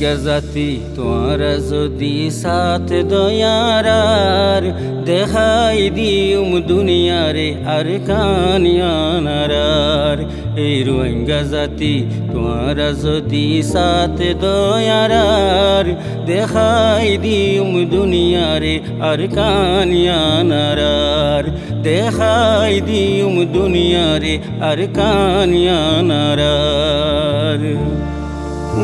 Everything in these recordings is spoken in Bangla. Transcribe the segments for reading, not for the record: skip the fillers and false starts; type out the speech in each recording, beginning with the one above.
রোহিঙ্গা জাতি তোরা যদি সাথ দয়ারার দেখাই দিউম দুনিয়ারে আর কানিয়ানারার। এই রোহিঙ্গা জাতি তোরা যদি সাথ দয়ারার দেখাই দিউম দুনিয়ারে আর কানিয়ানারার। দেখাই দিউম দুনিয়ারে আর কানিয়ানারার।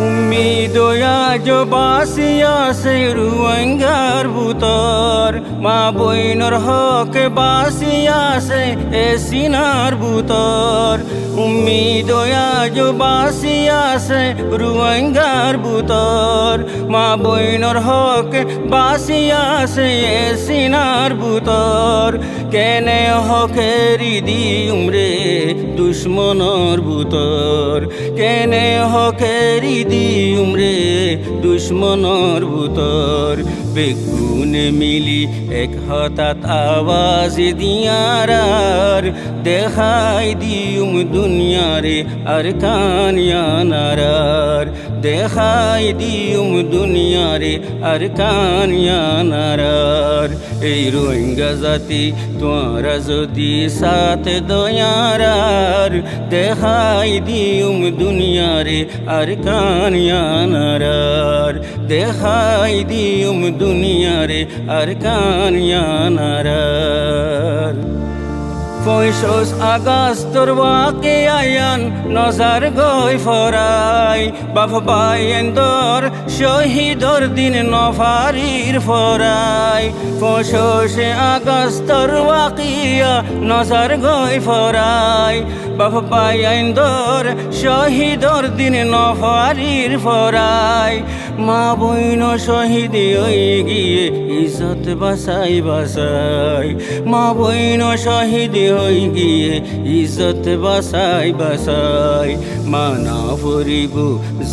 উম্মিদ আজ বাসিয়া সে রোহিঙ্গার ভুতর, মা বইনর হক বাসিয়া সে এ সিনার ভুতর। উম্মিদ আজ বাসিয়া সে রোহিঙ্গার ভুতর, মা বইনর হক বাসিয়া সে এ সিনার ভুতর। কেনে হকেরি দিউম রে দুশ্মনর ভুতর, কেনে হকেরি দিউম রে দুশ্মনর ভুতর। বেগুনে মিলি এক হঠাৎ আওয়াজ দিয়ারার দেখাই দিউম দুনিয়ারে আর কানিয়ানারার। দেখাই দিউম দুনিয়ারে আর কানিয়ানারার। এই রোহিঙ্গা জাতি তোরা যদি সাথ দয়ারার দেখাই দিউম দুনিয়ারে আর কানিয়ানারার। দেখাই দিউম দুনিয়ারে আর কানিয়ানারার। 25 আগস্টর ওয়াকে আয়ান নজার গই ফরাই, বাপ বাইন্দর শহীদর দিন নফারির ফরাই। 25 আগস্টর ওয়াকিয়া নজার গই ফরাই, বাপ বাইন্দর শহীদর দিন নফারির ফরাই। মা বইন শহীদ হয়ে গিয়ে ইজ্জত বাসাই বাসাই, মা বইন শহীদ হয়ে গিয়ে ইজ্জত বাসাই বাসাই। মানা ফরিব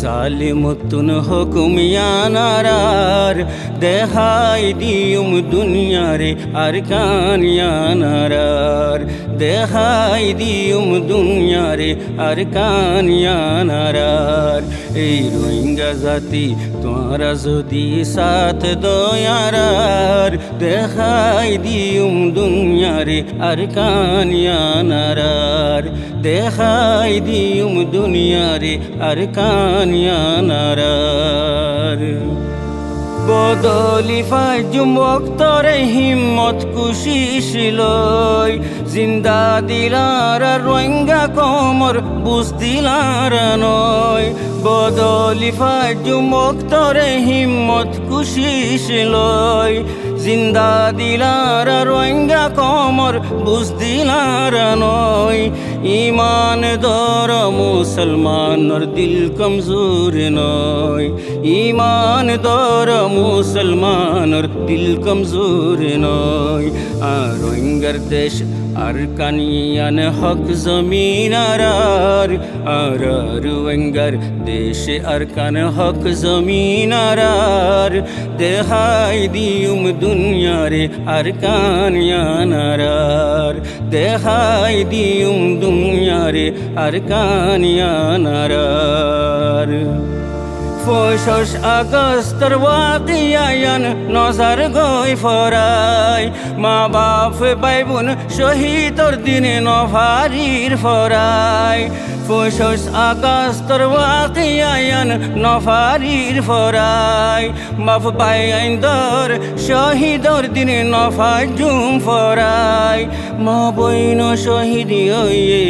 জালিমতুন হুকুমিয়ানারার দেখাই দিউম দুনিয়ারে আর কানিয়ানারার। দেখাই দিউম দুনিয়ারে আর কানিয়ানারার। এই রোহিঙ্গা জাতি তোরা যদি সাথ দয়ারার দেখাই দিউম দুনিয়ারে আর কানিয়ানারার। দেখাই দিউম দুনিয়ারে আর কানিয়ানারার। বদলি ফাজুম ওক্তরে হিম্মত কুশিশিলই, জিন্দা দিলার রোহিঙ্গা কমর বুঝ দিলার নয়। বদলি ফাজুম ওক্তরে হিম্মত কুশিশিলই, জিন্দা দিলার রোহিঙ্গা কমর বুঝ দিলার নয়। ইমান দর মুসলমানর দিল কমজোর নয়, ইমান দর মুসলমানর দিল কমজোর নয়। আর রোহিঙ্গার দেশ আর কানিয়ান হক জমিনারার, আর রোহিঙ্গার দেশে আর কান হক জমিনারার। দেখাই দিউম দুনিয়ারে আর কানিয়ানারার। দেখাই দিউম দুনিয়ারে আর কানিয়ানারার। 25 আগস্টর ওয়াকিয়ান নজার গই ফরাই, মা বাপ ভাই বোন শহীদর দিনে নফারির ফরাই। 25 আগস্টর ওয়াকিয়ান নফারির ফরাই, বাপ বাইন্দর শহীদর দিনে নফাজুম ফরাই। মা বইন শহীদ হয়ে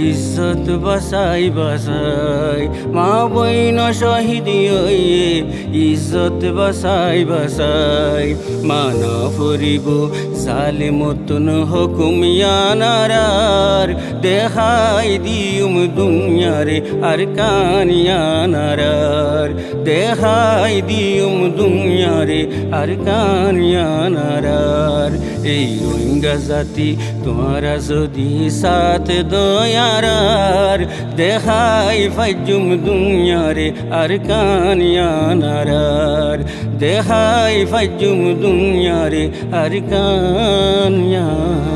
ইজ্জত বাসাই বাসাই, মা বইন শহীদ হয়ে ইজ্জত বাসাই বাসাই। মানা ফরিব জালিমতুন হুকুমিয়ানারার দেখাই দিউম দুনিয়ারে আর কানিয়ানারার। দেখাই দিউম দুনিয়ারে আর কানিয়ানারার। এই রোহিঙ্গা জাতি তোরা যদি সাথ দয়ারার দেখাই ফাজুম দুনিয়ারে আর কানিয়ানারার। দেখাই ফাজুম দুনিয়ারে আর কানিয়ানারার।